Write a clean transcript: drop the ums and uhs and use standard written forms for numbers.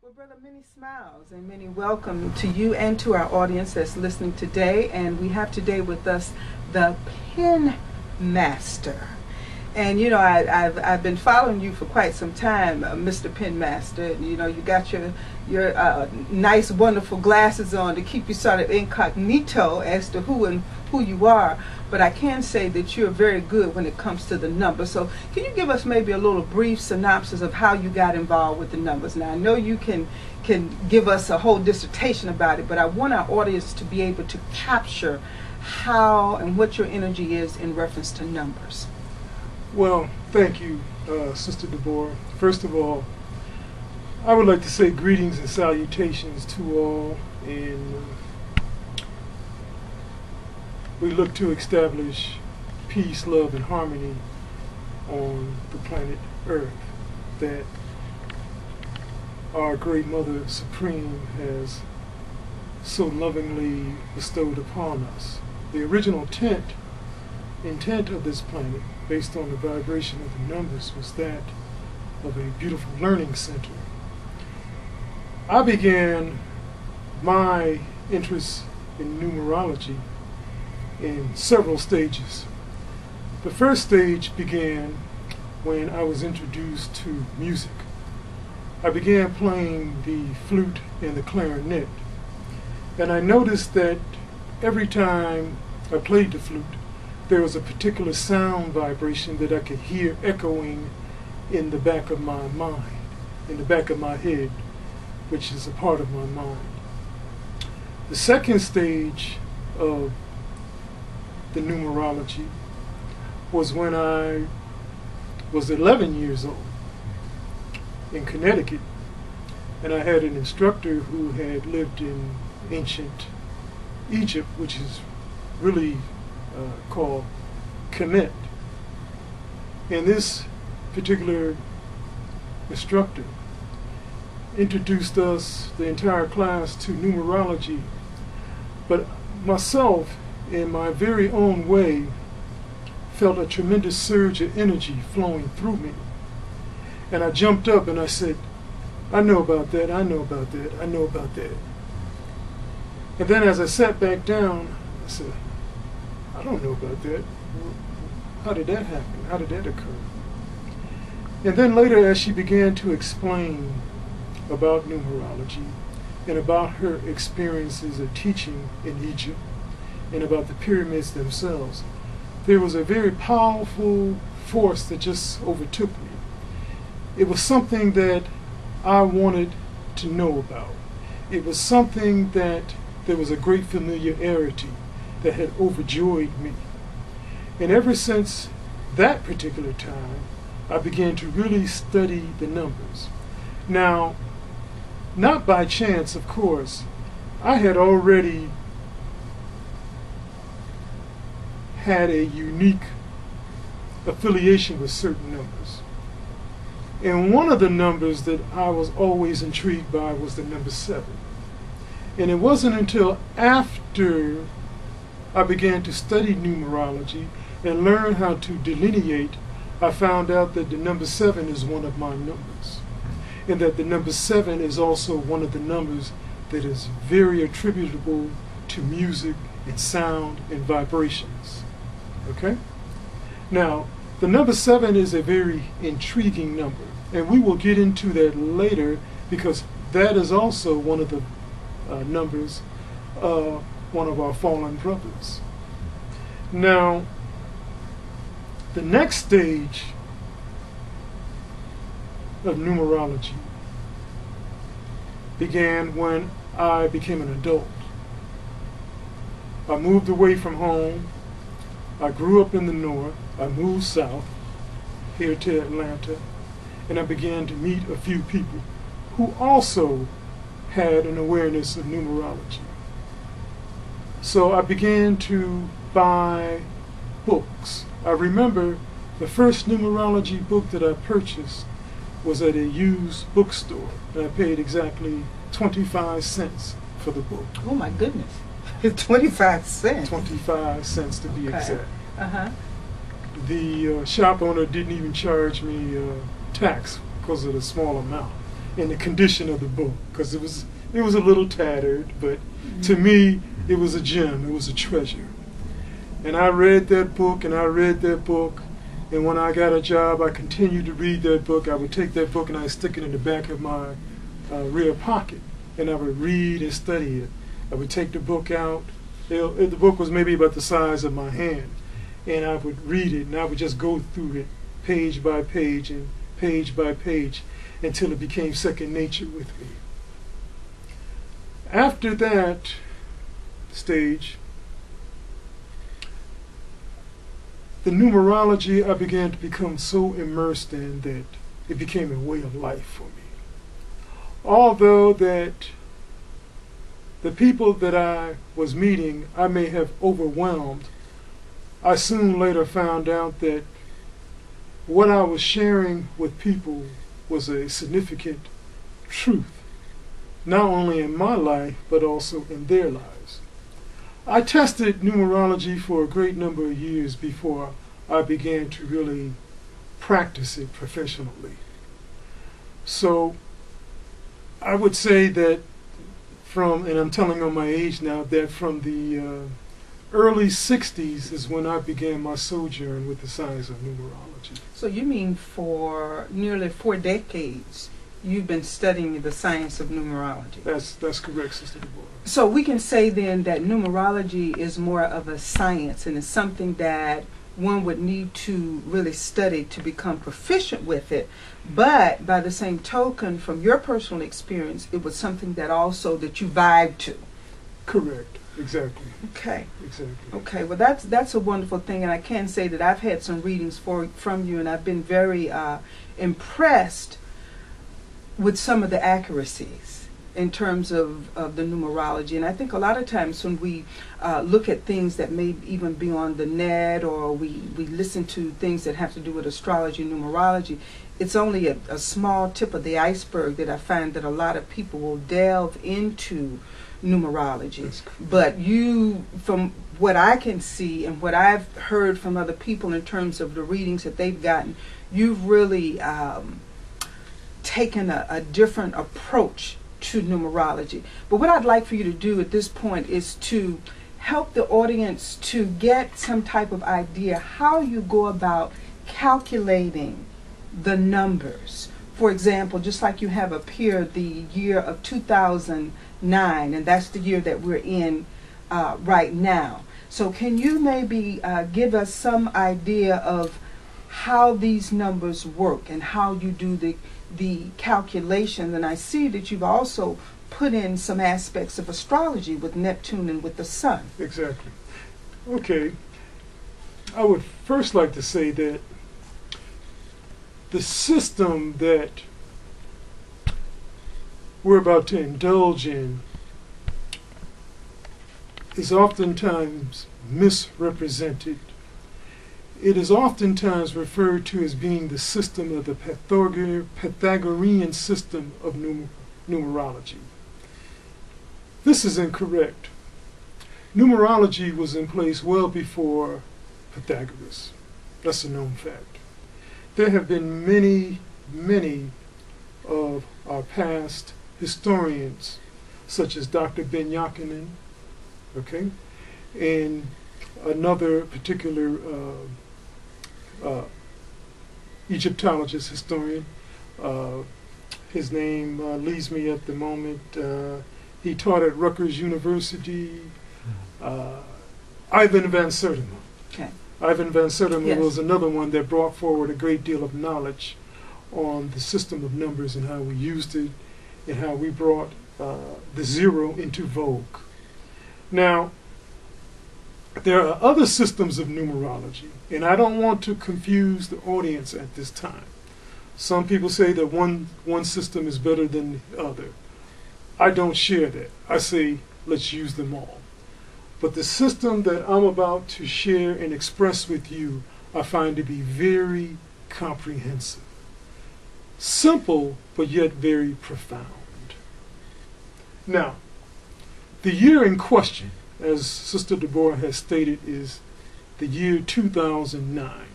Well, brother, many smiles and many welcome to you and to our audience that's listening today. And we have today with us the Pen Master. And you know, I've been following you for quite some time, Mr. Penmaster. You know, you got your nice, wonderful glasses on to keep you sort of incognito as to who you are. But I can say that you're very good when it comes to the numbers. So can you give us maybe a little brief synopsis of how you got involved with the numbers? Now, I know you can give us a whole dissertation about it, but I want our audience to be able to capture how and what your energy is in reference to numbers. Well, thank you, Sister Deborah. First of all, I would like to say greetings and salutations to all, and we look to establish peace, love, and harmony on the planet Earth that our great Mother Supreme has so lovingly bestowed upon us. The original intent of this planet, based on the vibration of the numbers, was that of a beautiful learning center. I began my interest in numerology in several stages. The first stage began when I was introduced to music. I began playing the flute and the clarinet, and I noticed that every time I played the flute, there was a particular sound vibration that I could hear echoing in the back of my mind, in the back of my head, which is a part of my mind. The second stage of the numerology was when I was 11 years old in Connecticut, and I had an instructor who had lived in ancient Egypt, which is really called Kemet. And this particular instructor introduced us, the entire class, to numerology. But myself, in my very own way, felt a tremendous surge of energy flowing through me. And I jumped up and I said, I know about that, I know about that, I know about that. And then as I sat back down, I said, I don't know about that. How did that happen? How did that occur? And then later, as she began to explain about numerology and about her experiences of teaching in Egypt and about the pyramids themselves, there was a very powerful force that just overtook me. It was something that I wanted to know about. It was something that there was a great familiarity that had overjoyed me. And ever since that particular time, I began to really study the numbers. Now, not by chance, of course, I had already had a unique affiliation with certain numbers. And one of the numbers that I was always intrigued by was the number 7. And it wasn't until after I began to study numerology and learn how to delineate, I found out that the number 7 is one of my numbers. And that the number 7 is also one of the numbers that is very attributable to music and sound and vibrations. Okay? Now, the number 7 is a very intriguing number, and we will get into that later, because that is also one of the numbers of one of our fallen brothers. Now, the next stage of numerology began when I became an adult. I moved away from home. I grew up in the north. I moved south here to Atlanta, and I began to meet a few people who also had an awareness of numerology. So I began to buy books. I remember the first numerology book that I purchased was at a used bookstore, and I paid exactly 25 cents for the book. Oh my goodness. 25 cents. 25 cents to be exact. Uh-huh. The shop owner didn't even charge me tax because of the small amount. and the condition of the book, because it was a little tattered, but to me it was a gem, it was a treasure. And I read that book and I read that book, and when I got a job I continued to read that book. I would take that book and I would stick it in the back of my rear pocket, and I would read and study it. I would take the book out. The book was maybe about the size of my hand, and I would read it, and I would just go through it page by page and page by page until it became second nature with me. After that stage, the numerology I began to become so immersed in that it became a way of life for me. Although that the people that I was meeting I may have overwhelmed, I soon later found out that what I was sharing with people was a significant truth, not only in my life, but also in their lives. I tested numerology for a great number of years before I began to really practice it professionally. So I would say that and I'm telling on my age now, that from the early 60s is when I began my sojourn with the science of numerology. So you mean for nearly 4 decades you've been studying the science of numerology? That's correct, Sister Deborah. So we can say then that numerology is more of a science, and it's something that one would need to really study to become proficient with it. But by the same token, from your personal experience, it was something that also that you vibed to. Correct. Exactly. Okay. Exactly. Okay. Well, that's a wonderful thing, and I can say that I've had some readings from you, and I've been very impressed with some of the accuracies in terms of the numerology. And I think a lot of times when we look at things that may even be on the net, or we listen to things that have to do with astrology, numerology, it's only a small tip of the iceberg that I find that a lot of people will delve into numerology. But you, from what I can see and what I've heard from other people in terms of the readings that they've gotten, you've really taken a different approach to numerology. But what I'd like for you to do at this point is to help the audience to get some type of idea how you go about calculating the numbers. For example, just like you have up here the year of 2009, and that's the year that we're in right now. So can you maybe give us some idea of how these numbers work and how you do the calculation? And I see that you've also put in some aspects of astrology with Neptune and with the sun. Exactly. Okay. I would first like to say that the system that we're about to indulge in is oftentimes misrepresented. It is oftentimes referred to as being the system of the Pythagorean system of numerology. This is incorrect. Numerology was in place well before Pythagoras. That's a known fact. There have been many, many of our past historians, such as Dr. Ben Yakinen, okay, and another particular Egyptologist historian. His name leaves me at the moment. He taught at Rutgers University. Ivan van Sertima. Okay. Ivan van Sertima Yes. was another one that brought forward a great deal of knowledge on the system of numbers and how we used it and how we brought the zero into vogue. Now, there are other systems of numerology, and I don't want to confuse the audience at this time. Some people say that one system is better than the other. I don't share that. I say, let's use them all. But the system that I'm about to share and express with you, I find to be very comprehensive. Simple, but yet very profound. Now, the year in question, as Sister Deborah has stated, is the year 2009.